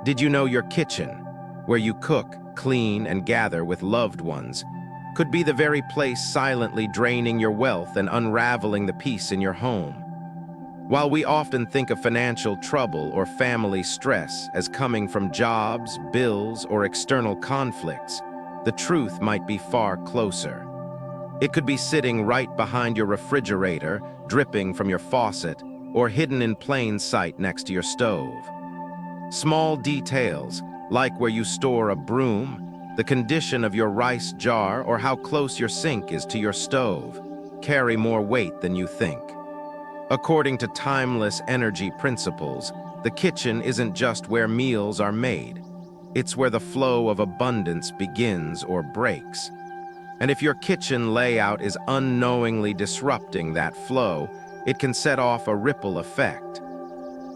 Did you know your kitchen, where you cook, clean, and gather with loved ones, could be the very place silently draining your wealth and unraveling the peace in your home? While we often think of financial trouble or family stress as coming from jobs, bills, or external conflicts, the truth might be far closer. It could be sitting right behind your refrigerator, dripping from your faucet, or hidden in plain sight next to your stove. Small details, like where you store a broom, the condition of your rice jar, or how close your sink is to your stove, carry more weight than you think. According to timeless energy principles, the kitchen isn't just where meals are made. It's where the flow of abundance begins or breaks. And if your kitchen layout is unknowingly disrupting that flow, it can set off a ripple effect.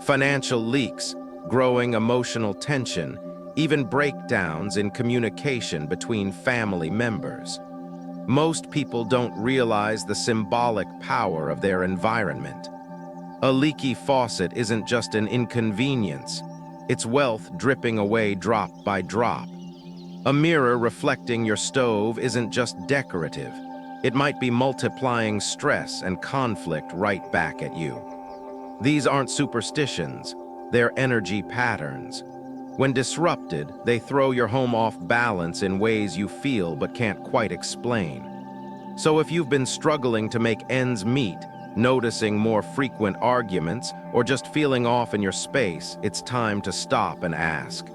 Financial leaks, growing emotional tension, even breakdowns in communication between family members. Most people don't realize the symbolic power of their environment. A leaky faucet isn't just an inconvenience, it's wealth dripping away drop by drop. A mirror reflecting your stove isn't just decorative, it might be multiplying stress and conflict right back at you. These aren't superstitions, they're energy patterns. When disrupted, they throw your home off balance in ways you feel but can't quite explain. So if you've been struggling to make ends meet, noticing more frequent arguments, or just feeling off in your space, it's time to stop and ask,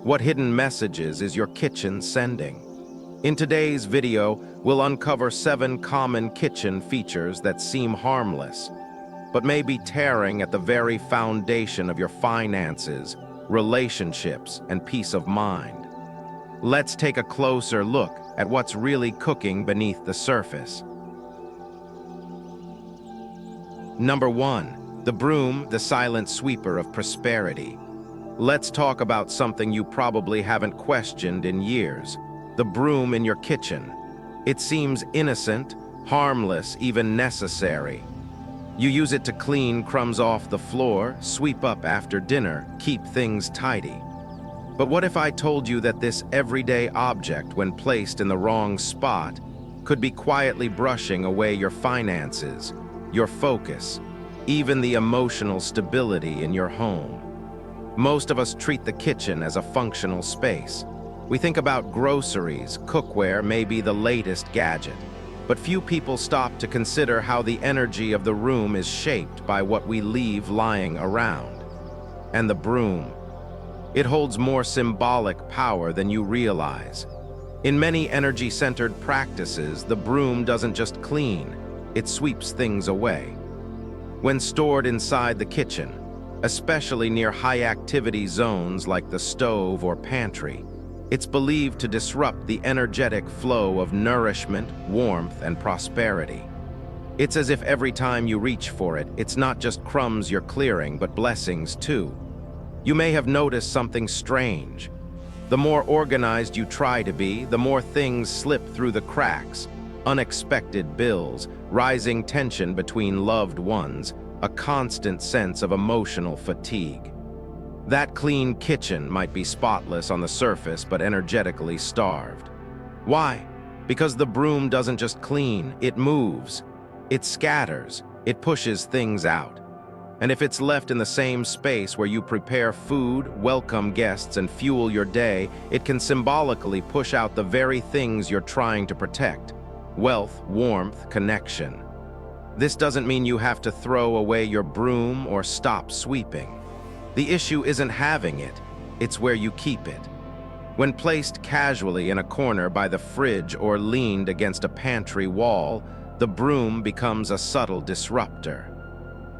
what hidden messages is your kitchen sending? In today's video, we'll uncover 7 common kitchen features that seem harmless, but may be tearing at the very foundation of your finances, relationships, and peace of mind. Let's take a closer look at what's really cooking beneath the surface. Number 1, the broom, the silent sweeper of prosperity. Let's talk about something you probably haven't questioned in years, the broom in your kitchen. It seems innocent, harmless, even necessary. You use it to clean crumbs off the floor, sweep up after dinner, keep things tidy. But what if I told you that this everyday object, when placed in the wrong spot, could be quietly brushing away your finances, your focus, even the emotional stability in your home? Most of us treat the kitchen as a functional space. We think about groceries, cookware, maybe the latest gadget. But few people stop to consider how the energy of the room is shaped by what we leave lying around. And the broom. It holds more symbolic power than you realize. In many energy-centered practices, the broom doesn't just clean, it sweeps things away. When stored inside the kitchen, especially near high-activity zones like the stove or pantry, it's believed to disrupt the energetic flow of nourishment, warmth, and prosperity. It's as if every time you reach for it, it's not just crumbs you're clearing, but blessings too. You may have noticed something strange. The more organized you try to be, the more things slip through the cracks. Unexpected bills, rising tension between loved ones, a constant sense of emotional fatigue. That clean kitchen might be spotless on the surface, but energetically starved. Why? Because the broom doesn't just clean, it moves. It scatters, it pushes things out. And if it's left in the same space where you prepare food, welcome guests, and fuel your day, it can symbolically push out the very things you're trying to protect: wealth, warmth, connection. This doesn't mean you have to throw away your broom or stop sweeping. The issue isn't having it, it's where you keep it. When placed casually in a corner by the fridge or leaned against a pantry wall, the broom becomes a subtle disruptor.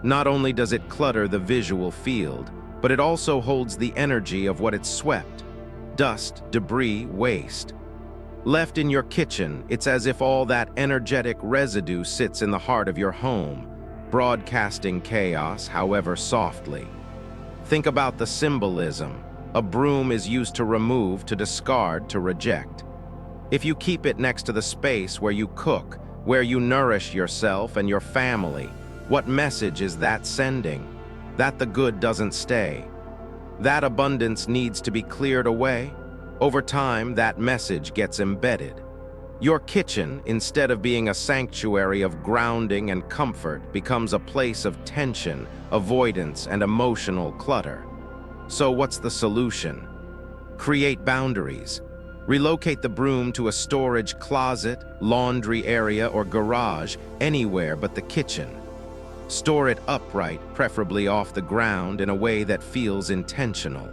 Not only does it clutter the visual field, but it also holds the energy of what it's swept: dust, debris, waste. Left in your kitchen, it's as if all that energetic residue sits in the heart of your home, broadcasting chaos, however softly. Think about the symbolism. A broom is used to remove, to discard, to reject. If you keep it next to the space where you cook, where you nourish yourself and your family, what message is that sending? That the good doesn't stay. That abundance needs to be cleared away. Over time, that message gets embedded. Your kitchen, instead of being a sanctuary of grounding and comfort, becomes a place of tension, avoidance, and emotional clutter. So what's the solution? Create boundaries. Relocate the broom to a storage closet, laundry area, or garage, anywhere but the kitchen. Store it upright, preferably off the ground, in a way that feels intentional.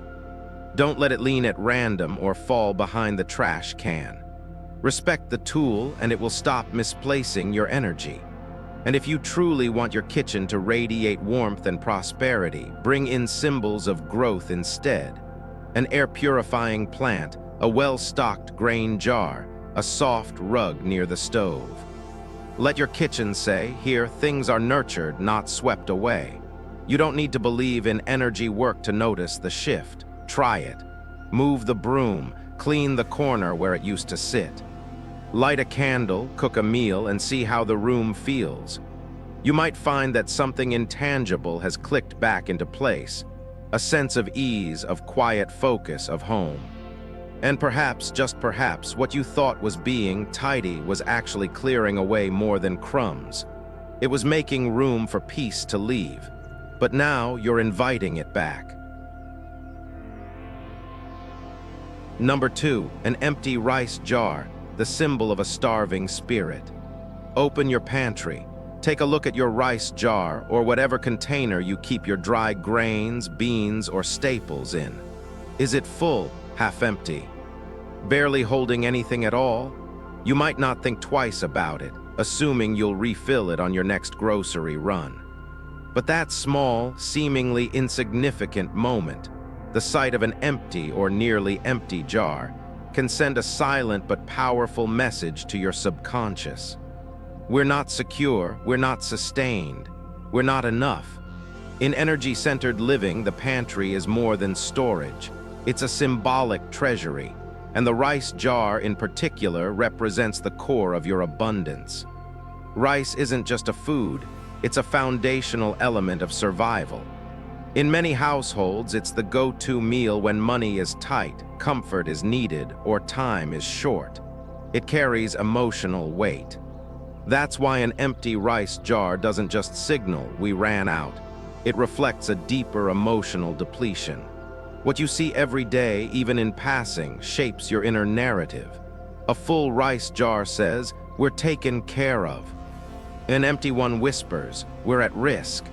Don't let it lean at random or fall behind the trash can. Respect the tool, and it will stop misplacing your energy. And if you truly want your kitchen to radiate warmth and prosperity, bring in symbols of growth instead. An air-purifying plant, a well-stocked grain jar, a soft rug near the stove. Let your kitchen say, here, things are nurtured, not swept away. You don't need to believe in energy work to notice the shift. Try it. Move the broom, clean the corner where it used to sit. Light a candle, cook a meal, and see how the room feels. You might find that something intangible has clicked back into place, a sense of ease, of quiet focus, of home. And perhaps, just perhaps, what you thought was being tidy was actually clearing away more than crumbs. It was making room for peace to leave. But now you're inviting it back. Number 2, an empty rice jar, the symbol of a starving spirit. Open your pantry. Take a look at your rice jar or whatever container you keep your dry grains, beans, or staples in. Is it full, half empty? Barely holding anything at all? You might not think twice about it, assuming you'll refill it on your next grocery run. But that small, seemingly insignificant moment, the sight of an empty or nearly empty jar, can send a silent but powerful message to your subconscious. We're not secure, we're not sustained, we're not enough. In energy-centered living, the pantry is more than storage. It's a symbolic treasury, and the rice jar in particular represents the core of your abundance. Rice isn't just a food, it's a foundational element of survival. In many households, it's the go-to meal when money is tight, comfort is needed, or time is short. It carries emotional weight. That's why an empty rice jar doesn't just signal we ran out. It reflects a deeper emotional depletion. What you see every day, even in passing, shapes your inner narrative. A full rice jar says, we're taken care of. An empty one whispers, we're at risk.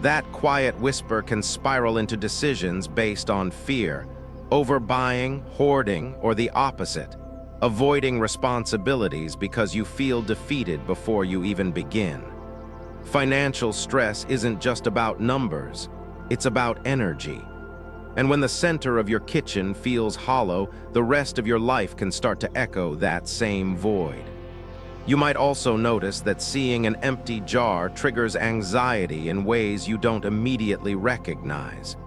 That quiet whisper can spiral into decisions based on fear, overbuying, hoarding, or the opposite, avoiding responsibilities because you feel defeated before you even begin. Financial stress isn't just about numbers, it's about energy. And when the center of your kitchen feels hollow, the rest of your life can start to echo that same void. You might also notice that seeing an empty jar triggers anxiety in ways you don't immediately recognize.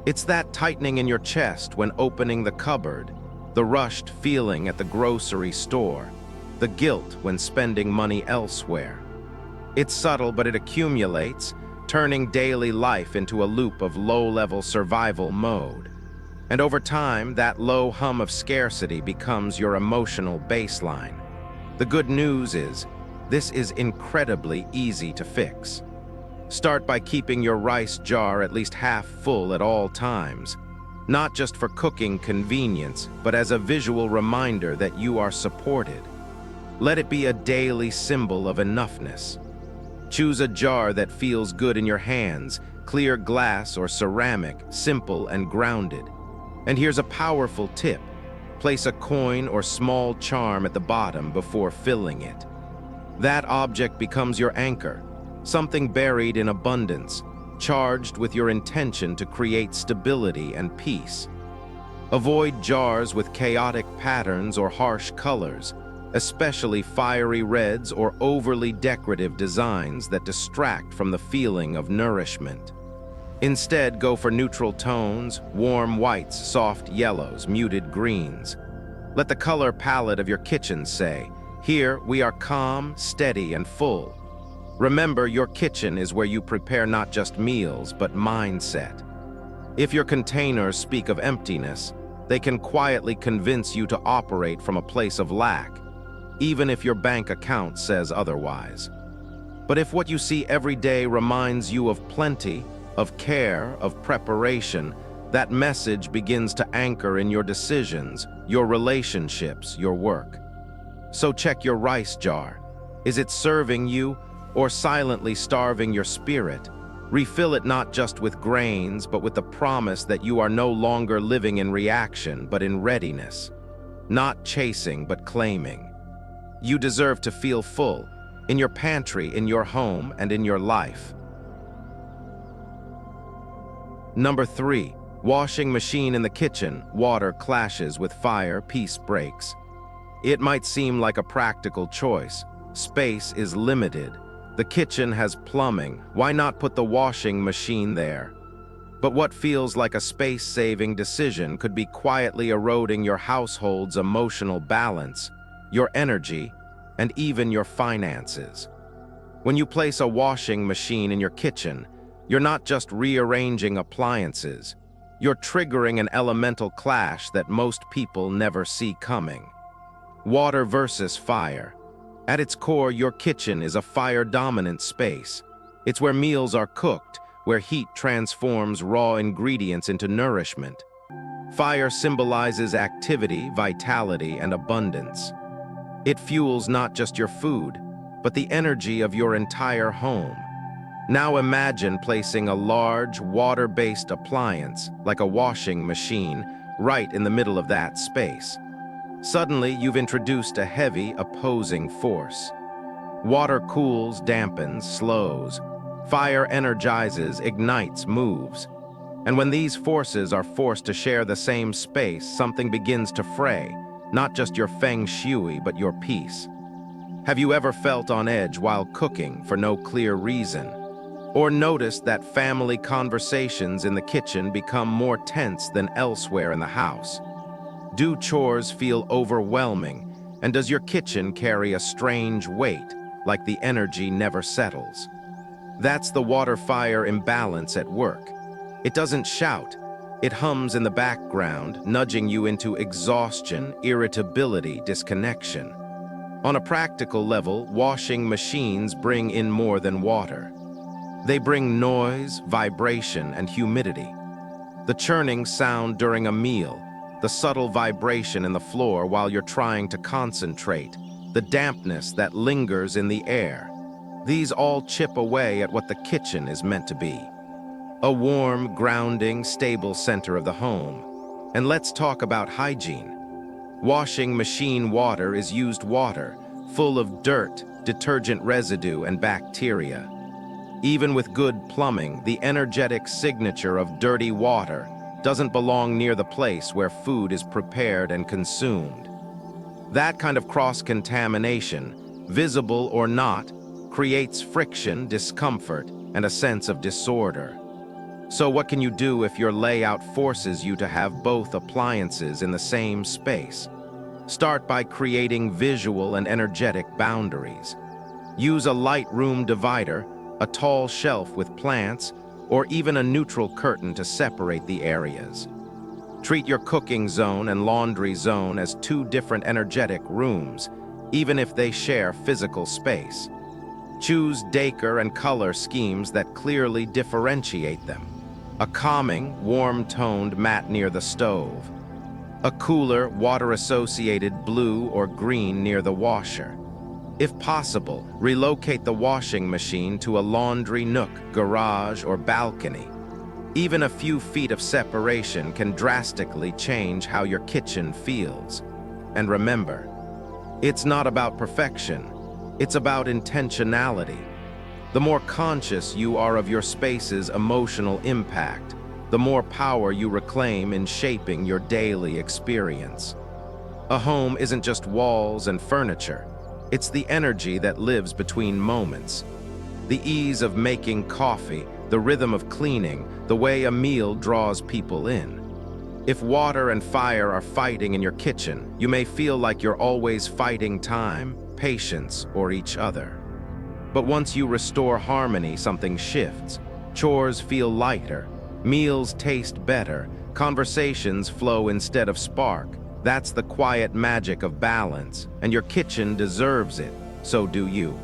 It's that tightening in your chest when opening the cupboard, the rushed feeling at the grocery store, the guilt when spending money elsewhere. It's subtle, but it accumulates, turning daily life into a loop of low-level survival mode. And over time, that low hum of scarcity becomes your emotional baseline. The good news is, this is incredibly easy to fix. Start by keeping your rice jar at least half full at all times, not just for cooking convenience, but as a visual reminder that you are supported. Let it be a daily symbol of enoughness. Choose a jar that feels good in your hands, clear glass or ceramic, simple and grounded. And here's a powerful tip. Place a coin or small charm at the bottom before filling it. That object becomes your anchor, something buried in abundance, charged with your intention to create stability and peace. Avoid jars with chaotic patterns or harsh colors, especially fiery reds or overly decorative designs that distract from the feeling of nourishment. Instead, go for neutral tones, warm whites, soft yellows, muted greens. Let the color palette of your kitchen say, here we are calm, steady, and full. Remember, your kitchen is where you prepare not just meals, but mindset. If your containers speak of emptiness, they can quietly convince you to operate from a place of lack, even if your bank account says otherwise. But if what you see every day reminds you of plenty, of care, of preparation, that message begins to anchor in your decisions, your relationships, your work. So check your rice jar. Is it serving you or silently starving your spirit? Refill it not just with grains, but with the promise that you are no longer living in reaction, but in readiness. Not chasing, but claiming. You deserve to feel full, in your pantry, in your home, and in your life. Number 3, washing machine in the kitchen. Water clashes with fire, peace breaks. It might seem like a practical choice. Space is limited. The kitchen has plumbing. Why not put the washing machine there? But what feels like a space-saving decision could be quietly eroding your household's emotional balance, your energy, and even your finances. When you place a washing machine in your kitchen, you're not just rearranging appliances. You're triggering an elemental clash that most people never see coming. Water versus fire. At its core, your kitchen is a fire-dominant space. It's where meals are cooked, where heat transforms raw ingredients into nourishment. Fire symbolizes activity, vitality, and abundance. It fuels not just your food, but the energy of your entire home. Now imagine placing a large, water-based appliance, like a washing machine, right in the middle of that space. Suddenly, you've introduced a heavy, opposing force. Water cools, dampens, slows. Fire energizes, ignites, moves. And when these forces are forced to share the same space, something begins to fray, not just your Feng Shui, but your peace. Have you ever felt on edge while cooking for no clear reason? Or noticed that family conversations in the kitchen become more tense than elsewhere in the house? Do chores feel overwhelming, and does your kitchen carry a strange weight, like the energy never settles? That's the water-fire imbalance at work. It doesn't shout. It hums in the background, nudging you into exhaustion, irritability, disconnection. On a practical level, washing machines bring in more than water. They bring noise, vibration, and humidity. The churning sound during a meal, the subtle vibration in the floor while you're trying to concentrate, the dampness that lingers in the air. These all chip away at what the kitchen is meant to be. A warm, grounding, stable center of the home. And let's talk about hygiene. Washing machine water is used water, full of dirt, detergent residue, and bacteria. Even with good plumbing, the energetic signature of dirty water doesn't belong near the place where food is prepared and consumed. That kind of cross-contamination, visible or not, creates friction, discomfort, and a sense of disorder. So what can you do if your layout forces you to have both appliances in the same space? Start by creating visual and energetic boundaries. Use a light room divider, a tall shelf with plants, or even a neutral curtain to separate the areas. Treat your cooking zone and laundry zone as two different energetic rooms, even if they share physical space. Choose decor and color schemes that clearly differentiate them. A calming, warm-toned mat near the stove. A cooler, water-associated blue or green near the washer. If possible, relocate the washing machine to a laundry nook, garage, or balcony. Even a few feet of separation can drastically change how your kitchen feels. And remember, it's not about perfection, it's about intentionality. The more conscious you are of your space's emotional impact, the more power you reclaim in shaping your daily experience. A home isn't just walls and furniture. It's the energy that lives between moments. The ease of making coffee, the rhythm of cleaning, the way a meal draws people in. If water and fire are fighting in your kitchen, you may feel like you're always fighting time, patience, or each other. But once you restore harmony, something shifts. Chores feel lighter. Meals taste better, conversations flow instead of spark. That's the quiet magic of balance, and your kitchen deserves it. So do you.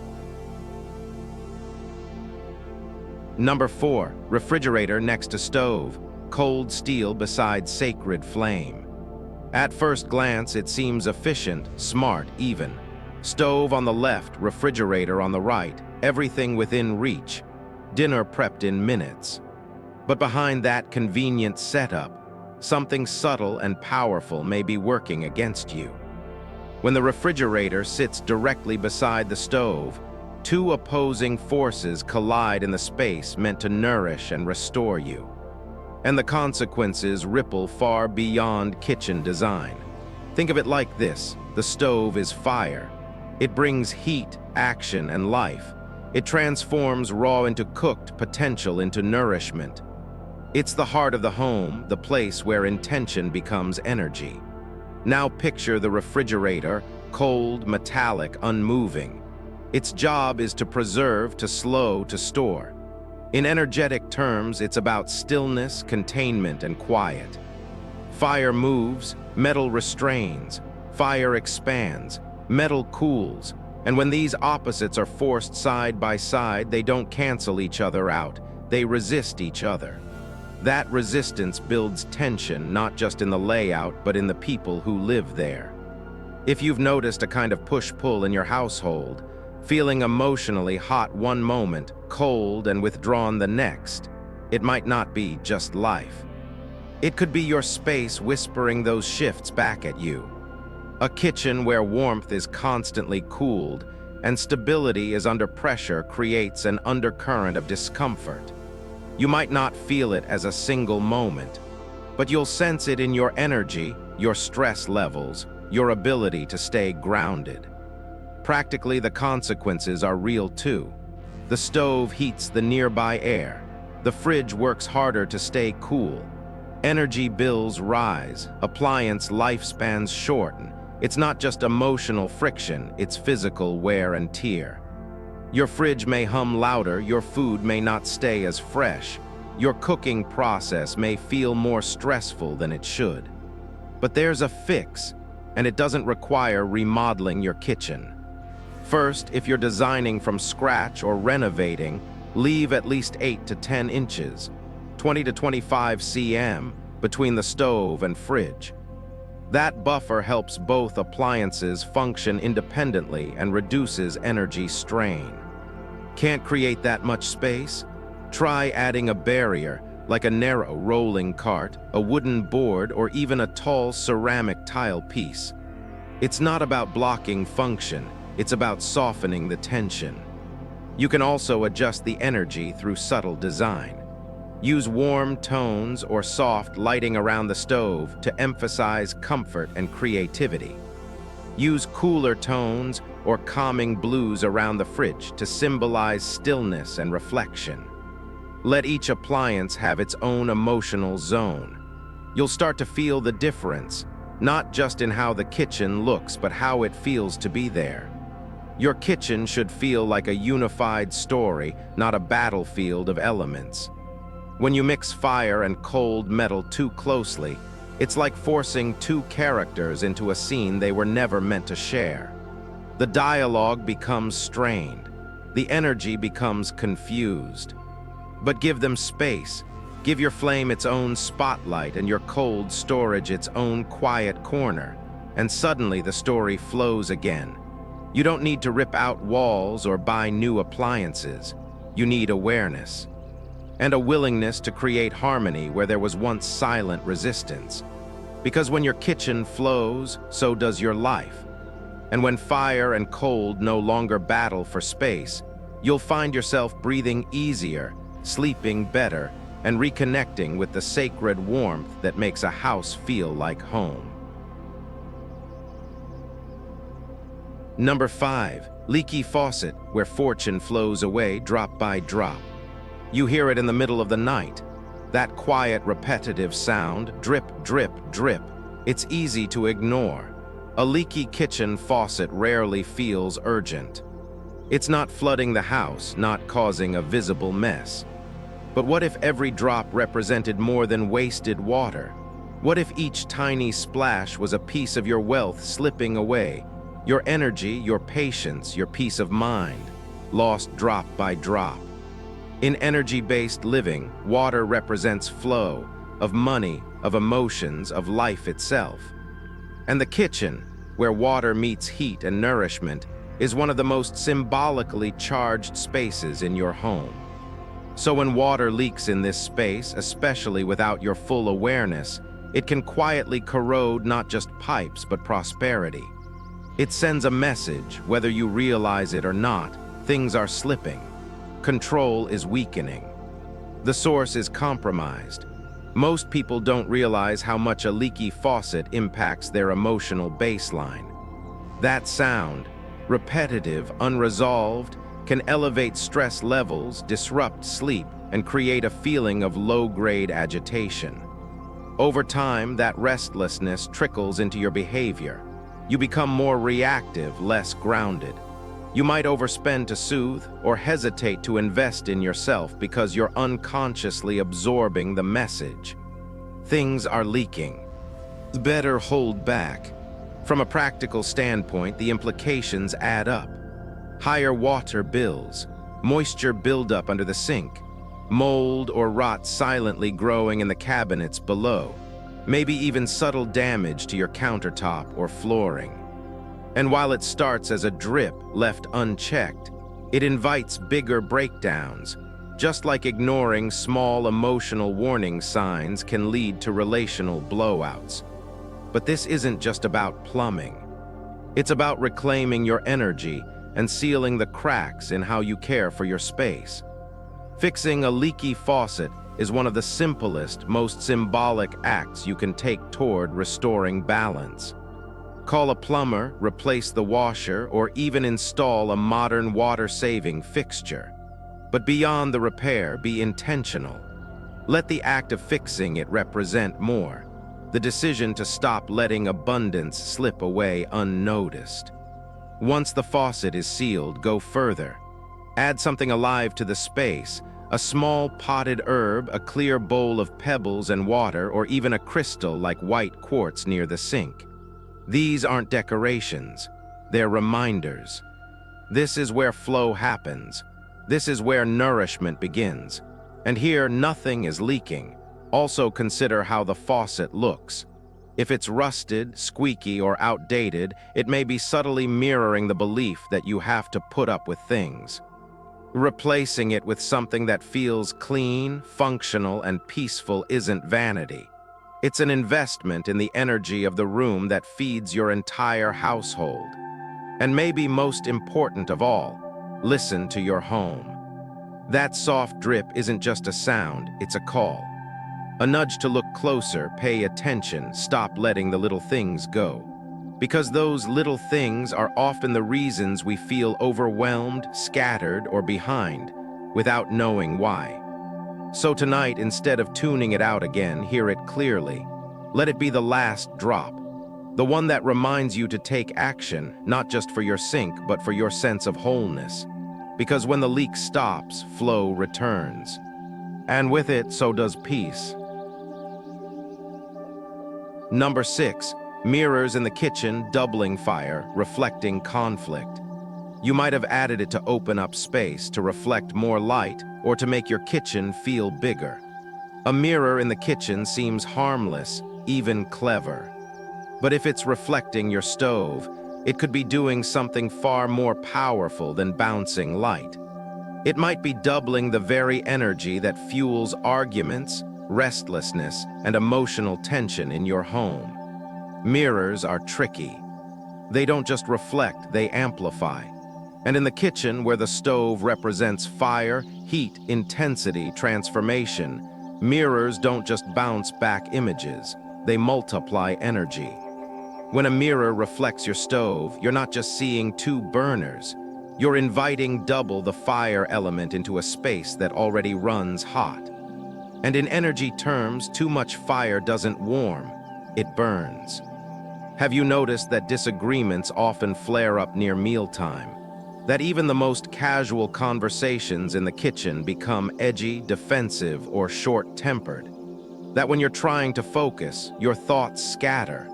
Number 4, refrigerator next to stove, cold steel beside sacred flame. At first glance, it seems efficient, smart, even. Stove on the left, refrigerator on the right, everything within reach. Dinner prepped in minutes. But behind that convenient setup, something subtle and powerful may be working against you. When the refrigerator sits directly beside the stove, two opposing forces collide in the space meant to nourish and restore you. And the consequences ripple far beyond kitchen design. Think of it like this: the stove is fire. It brings heat, action, and life. It transforms raw into cooked, potential into nourishment. It's the heart of the home, the place where intention becomes energy. Now picture the refrigerator, cold, metallic, unmoving. Its job is to preserve, to slow, to store. In energetic terms, it's about stillness, containment, and quiet. Fire moves, metal restrains. Fire expands, metal cools. And when these opposites are forced side by side, they don't cancel each other out. They resist each other. That resistance builds tension, not just in the layout, but in the people who live there. If you've noticed a kind of push-pull in your household, feeling emotionally hot one moment, cold and withdrawn the next, it might not be just life. It could be your space whispering those shifts back at you. A kitchen where warmth is constantly cooled and stability is under pressure creates an undercurrent of discomfort. You might not feel it as a single moment, but you'll sense it in your energy, your stress levels, your ability to stay grounded. Practically, the consequences are real too. The stove heats the nearby air. The fridge works harder to stay cool. Energy bills rise. Appliance lifespans shorten. It's not just emotional friction, it's physical wear and tear. Your fridge may hum louder, your food may not stay as fresh. Your cooking process may feel more stressful than it should. But there's a fix, and it doesn't require remodeling your kitchen. First, if you're designing from scratch or renovating, leave at least 8 to 10 inches, 20 to 25 cm, between the stove and fridge. That buffer helps both appliances function independently and reduces energy strain. Can't create that much space? Try adding a barrier, like a narrow rolling cart, a wooden board, or even a tall ceramic tile piece. It's not about blocking function, it's about softening the tension. You can also adjust the energy through subtle design. Use warm tones or soft lighting around the stove to emphasize comfort and creativity. Use cooler tones or calming blues around the fridge to symbolize stillness and reflection. Let each appliance have its own emotional zone. You'll start to feel the difference, not just in how the kitchen looks, but how it feels to be there. Your kitchen should feel like a unified story, not a battlefield of elements. When you mix fire and cold metal too closely, it's like forcing two characters into a scene they were never meant to share. The dialogue becomes strained. The energy becomes confused. But give them space. Give your flame its own spotlight and your cold storage its own quiet corner, and suddenly the story flows again. You don't need to rip out walls or buy new appliances. You need awareness. And a willingness to create harmony where there was once silent resistance. Because when your kitchen flows, so does your life. And when fire and cold no longer battle for space, you'll find yourself breathing easier, sleeping better, and reconnecting with the sacred warmth that makes a house feel like home. Number 5, leaky faucet, where fortune flows away drop by drop. You hear it in the middle of the night. That quiet, repetitive sound, drip, drip, drip. It's easy to ignore. A leaky kitchen faucet rarely feels urgent. It's not flooding the house, not causing a visible mess. But what if every drop represented more than wasted water? What if each tiny splash was a piece of your wealth slipping away? Your energy, your patience, your peace of mind, lost drop by drop. In energy-based living, water represents flow of money, of emotions, of life itself. And the kitchen, where water meets heat and nourishment, is one of the most symbolically charged spaces in your home. So when water leaks in this space, especially without your full awareness, it can quietly corrode not just pipes, but prosperity. It sends a message, whether you realize it or not. Things are slipping. Control is weakening. The source is compromised. Most people don't realize how much a leaky faucet impacts their emotional baseline. That sound, repetitive, unresolved, can elevate stress levels, disrupt sleep, and create a feeling of low-grade agitation. Over time, that restlessness trickles into your behavior. You become more reactive, less grounded. You might overspend to soothe or hesitate to invest in yourself because you're unconsciously absorbing the message. Things are leaking. Better hold back. From a practical standpoint, the implications add up. Higher water bills, moisture buildup under the sink, mold or rot silently growing in the cabinets below, maybe even subtle damage to your countertop or flooring. And while it starts as a drip left unchecked, it invites bigger breakdowns, just like ignoring small emotional warning signs can lead to relational blowouts. But this isn't just about plumbing. It's about reclaiming your energy and sealing the cracks in how you care for your space. Fixing a leaky faucet is one of the simplest, most symbolic acts you can take toward restoring balance. Call a plumber, replace the washer, or even install a modern water-saving fixture. But beyond the repair, be intentional. Let the act of fixing it represent more. The decision to stop letting abundance slip away unnoticed. Once the faucet is sealed, go further. Add something alive to the space, a small potted herb, a clear bowl of pebbles and water, or even a crystal like white quartz near the sink. These aren't decorations, they're reminders. This is where flow happens. This is where nourishment begins. And here, nothing is leaking. Also consider how the faucet looks. If it's rusted, squeaky, or outdated, it may be subtly mirroring the belief that you have to put up with things. Replacing it with something that feels clean, functional, and peaceful isn't vanity. It's an investment in the energy of the room that feeds your entire household. And maybe most important of all, listen to your home. That soft drip isn't just a sound, it's a call. A nudge to look closer, pay attention, stop letting the little things go. Because those little things are often the reasons we feel overwhelmed, scattered, or behind, without knowing why. So tonight, instead of tuning it out again, hear it clearly. Let it be the last drop. The one that reminds you to take action, not just for your sink, but for your sense of wholeness. Because when the leak stops, flow returns. And with it, so does peace. Number 6, mirrors in the kitchen, doubling fire, reflecting conflict. You might have added it to open up space, to reflect more light, or to make your kitchen feel bigger. A mirror in the kitchen seems harmless, even clever. But if it's reflecting your stove, it could be doing something far more powerful than bouncing light. It might be doubling the very energy that fuels arguments, restlessness, and emotional tension in your home. Mirrors are tricky. They don't just reflect, they amplify. And in the kitchen, where the stove represents fire, heat, intensity, transformation, mirrors don't just bounce back images, they multiply energy. When a mirror reflects your stove, you're not just seeing two burners, you're inviting double the fire element into a space that already runs hot. And in energy terms, too much fire doesn't warm, it burns. Have you noticed that disagreements often flare up near mealtime? That even the most casual conversations in the kitchen become edgy, defensive, or short-tempered. That when you're trying to focus, your thoughts scatter.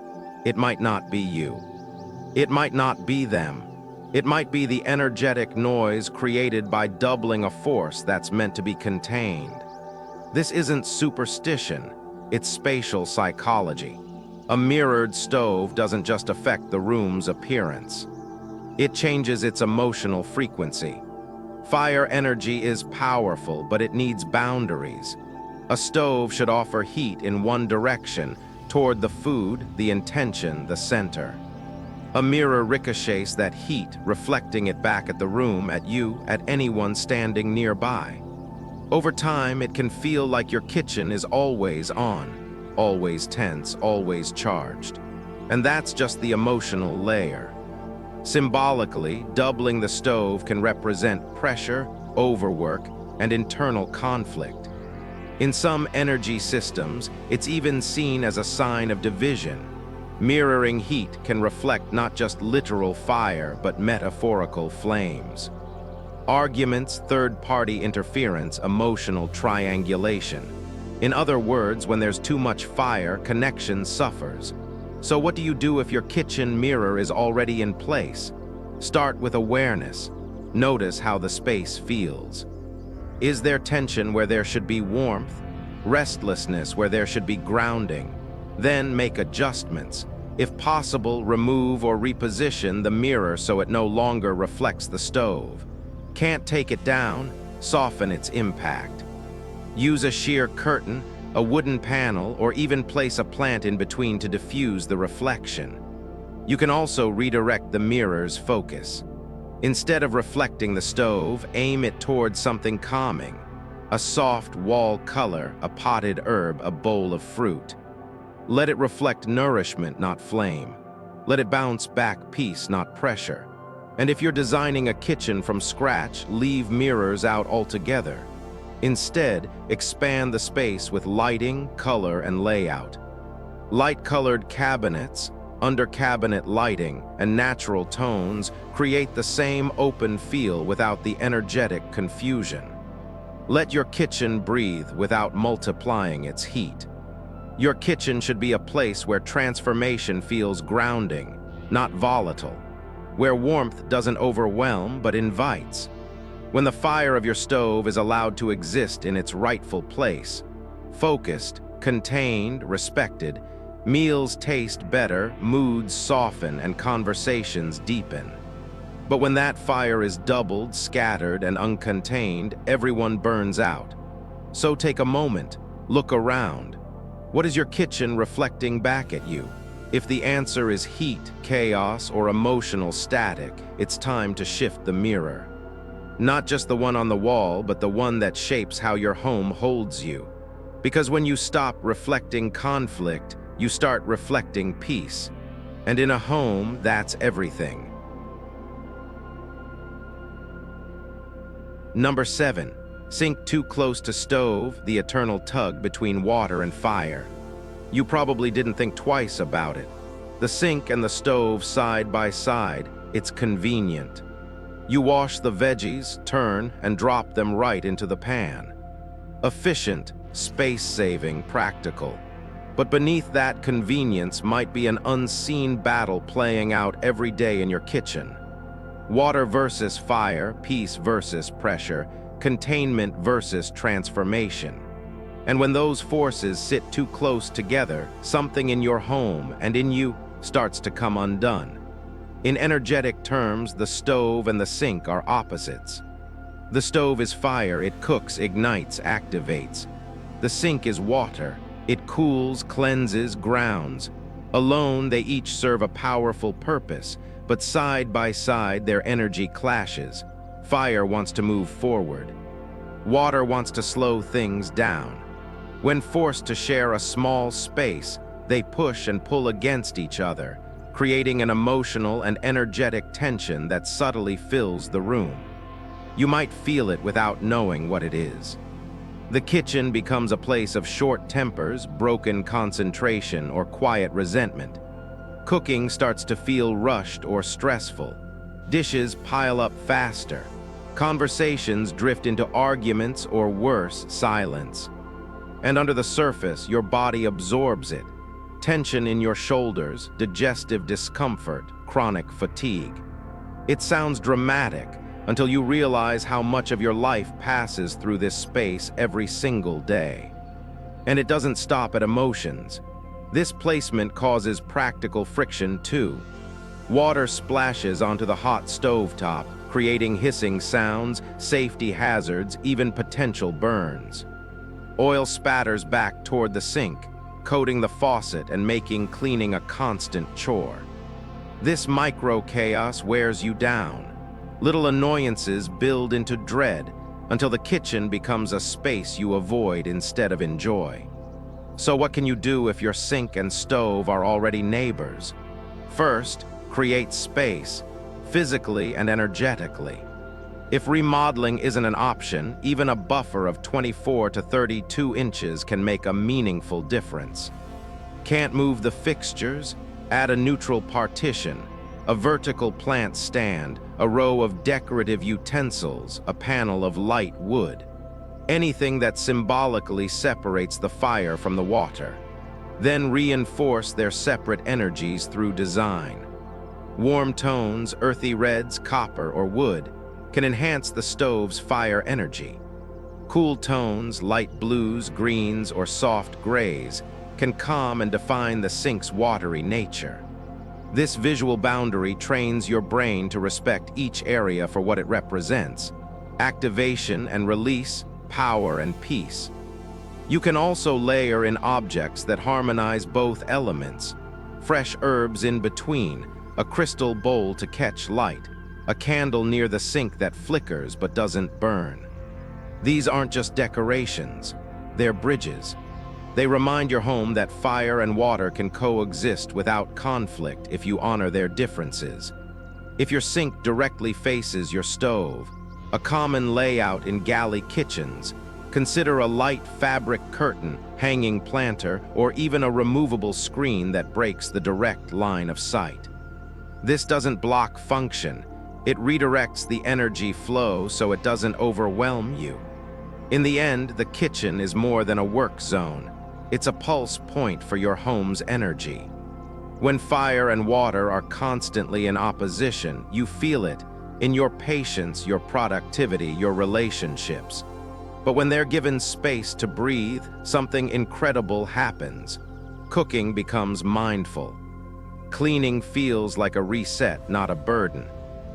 It might not be you. It might not be them. It might be the energetic noise created by doubling a force that's meant to be contained. This isn't superstition, it's spatial psychology. A mirrored stove doesn't just affect the room's appearance. It changes its emotional frequency. Fire energy is powerful, but it needs boundaries. A stove should offer heat in one direction, toward the food, the intention, the center. A mirror ricochets that heat, reflecting it back at the room, at you, at anyone standing nearby. Over time, it can feel like your kitchen is always on, always tense, always charged. And that's just the emotional layer. Symbolically, doubling the stove can represent pressure, overwork, and internal conflict. In some energy systems, it's even seen as a sign of division. Mirroring heat can reflect not just literal fire, but metaphorical flames. Arguments, third-party interference, emotional triangulation. In other words, when there's too much fire, connection suffers. So what do you do if your kitchen mirror is already in place? Start with awareness. Notice how the space feels. Is there tension where there should be warmth? Restlessness where there should be grounding? Then make adjustments. If possible, remove or reposition the mirror so it no longer reflects the stove. Can't take it down? Soften its impact. Use a sheer curtain, a wooden panel, or even place a plant in between to diffuse the reflection. You can also redirect the mirror's focus. Instead of reflecting the stove, aim it towards something calming. A soft wall color, a potted herb, a bowl of fruit. Let it reflect nourishment, not flame. Let it bounce back peace, not pressure. And if you're designing a kitchen from scratch, leave mirrors out altogether. Instead, expand the space with lighting, color, and layout. Light-colored cabinets, under-cabinet lighting, and natural tones create the same open feel without the energetic confusion. Let your kitchen breathe without multiplying its heat. Your kitchen should be a place where transformation feels grounding, not volatile, where warmth doesn't overwhelm but invites. When the fire of your stove is allowed to exist in its rightful place, focused, contained, respected, meals taste better, moods soften, and conversations deepen. But when that fire is doubled, scattered, and uncontained, everyone burns out. So take a moment, look around. What is your kitchen reflecting back at you? If the answer is heat, chaos, or emotional static, it's time to shift the mirror. Not just the one on the wall, but the one that shapes how your home holds you. Because when you stop reflecting conflict, you start reflecting peace. And in a home, that's everything. Number 7. Sink too close to stove, the eternal tug between water and fire. You probably didn't think twice about it. The sink and the stove side by side, it's convenient. You wash the veggies, turn, and drop them right into the pan. Efficient, space-saving, practical. But beneath that convenience might be an unseen battle playing out every day in your kitchen. Water versus fire, peace versus pressure, containment versus transformation. And when those forces sit too close together, something in your home and in you starts to come undone. In energetic terms, the stove and the sink are opposites. The stove is fire, it cooks, ignites, activates. The sink is water, it cools, cleanses, grounds. Alone, they each serve a powerful purpose, but side by side, their energy clashes. Fire wants to move forward. Water wants to slow things down. When forced to share a small space, they push and pull against each other, creating an emotional and energetic tension that subtly fills the room. You might feel it without knowing what it is. The kitchen becomes a place of short tempers, broken concentration, or quiet resentment. Cooking starts to feel rushed or stressful. Dishes pile up faster. Conversations drift into arguments or worse, silence. And under the surface, your body absorbs it. Tension in your shoulders, digestive discomfort, chronic fatigue. It sounds dramatic until you realize how much of your life passes through this space every single day. And it doesn't stop at emotions. This placement causes practical friction too. Water splashes onto the hot stovetop, creating hissing sounds, safety hazards, even potential burns. Oil spatters back toward the sink, coating the faucet and making cleaning a constant chore. This micro-chaos wears you down. Little annoyances build into dread until the kitchen becomes a space you avoid instead of enjoy. So what can you do if your sink and stove are already neighbors? First, create space, physically and energetically. If remodeling isn't an option, even a buffer of 24 to 32 inches can make a meaningful difference. Can't move the fixtures? Add a neutral partition, a vertical plant stand, a row of decorative utensils, a panel of light wood. Anything that symbolically separates the fire from the water. Then reinforce their separate energies through design. Warm tones, earthy reds, copper, or wood can enhance the stove's fire energy. Cool tones, light blues, greens, or soft grays can calm and define the sink's watery nature. This visual boundary trains your brain to respect each area for what it represents: activation and release, power and peace. You can also layer in objects that harmonize both elements. Fresh herbs in between, a crystal bowl to catch light, a candle near the sink that flickers but doesn't burn. These aren't just decorations, they're bridges. They remind your home that fire and water can coexist without conflict if you honor their differences. If your sink directly faces your stove, a common layout in galley kitchens, consider a light fabric curtain, hanging planter, or even a removable screen that breaks the direct line of sight. This doesn't block function. It redirects the energy flow so it doesn't overwhelm you. In the end, the kitchen is more than a work zone. It's a pulse point for your home's energy. When fire and water are constantly in opposition, you feel it in your patience, your productivity, your relationships. But when they're given space to breathe, something incredible happens. Cooking becomes mindful. Cleaning feels like a reset, not a burden.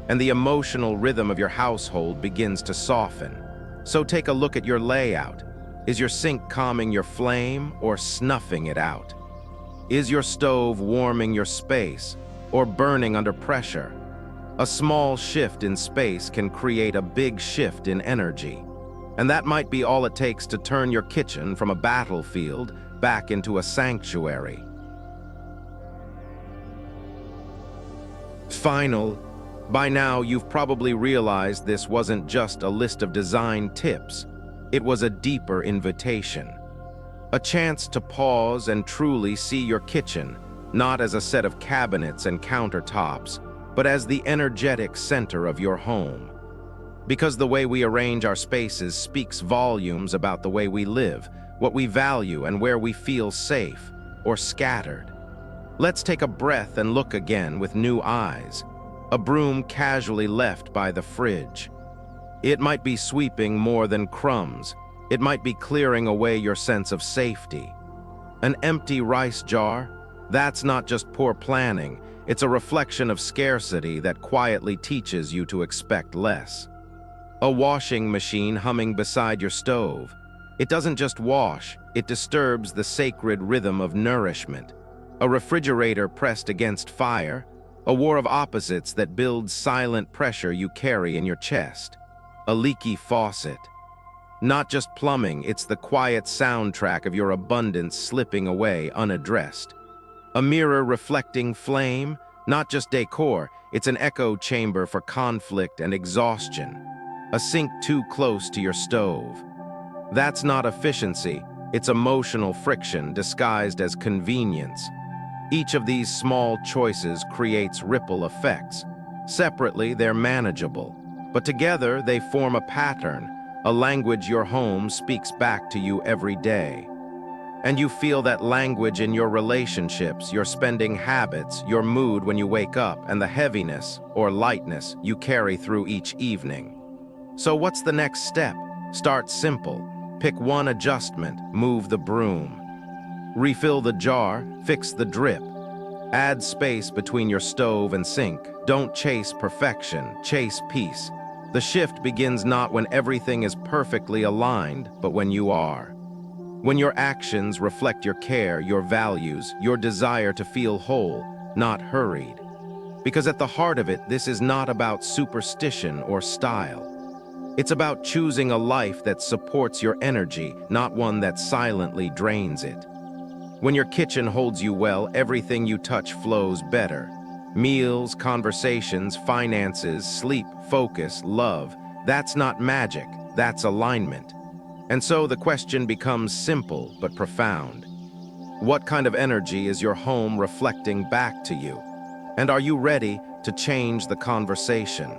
And the emotional rhythm of your household begins to soften. So take a look at your layout. Is your sink calming your flame or snuffing it out? Is your stove warming your space or burning under pressure? A small shift in space can create a big shift in energy. And that might be all it takes to turn your kitchen from a battlefield back into a sanctuary. By now you've probably realized this wasn't just a list of design tips. It was a deeper invitation. A chance to pause and truly see your kitchen, not as a set of cabinets and countertops, but as the energetic center of your home. Because the way we arrange our spaces speaks volumes about the way we live, what we value, and where we feel safe or scattered. Let's take a breath and look again with new eyes. A broom casually left by the fridge. It might be sweeping more than crumbs. It might be clearing away your sense of safety. An empty rice jar? That's not just poor planning. It's a reflection of scarcity that quietly teaches you to expect less. A washing machine humming beside your stove. It doesn't just wash, it disturbs the sacred rhythm of nourishment. A refrigerator pressed against fire, a war of opposites that builds silent pressure you carry in your chest. A leaky faucet. Not just plumbing, it's the quiet soundtrack of your abundance slipping away unaddressed. A mirror reflecting flame, not just decor, it's an echo chamber for conflict and exhaustion. A sink too close to your stove. That's not efficiency, it's emotional friction disguised as convenience. Each of these small choices creates ripple effects. Separately, they're manageable, but together they form a pattern, a language your home speaks back to you every day. And you feel that language in your relationships, your spending habits, your mood when you wake up, and the heaviness or lightness you carry through each evening. So what's the next step? Start simple. Pick one adjustment, move the broom. Refill the jar, fix the drip. Add space between your stove and sink. Don't chase perfection, chase peace. The shift begins not when everything is perfectly aligned, but when you are. When your actions reflect your care, your values, your desire to feel whole, not hurried. Because at the heart of it, this is not about superstition or style. It's about choosing a life that supports your energy, not one that silently drains it. When your kitchen holds you well, everything you touch flows better. Meals, conversations, finances, sleep, focus, love. That's not magic, that's alignment. And so the question becomes simple but profound. What kind of energy is your home reflecting back to you? And are you ready to change the conversation?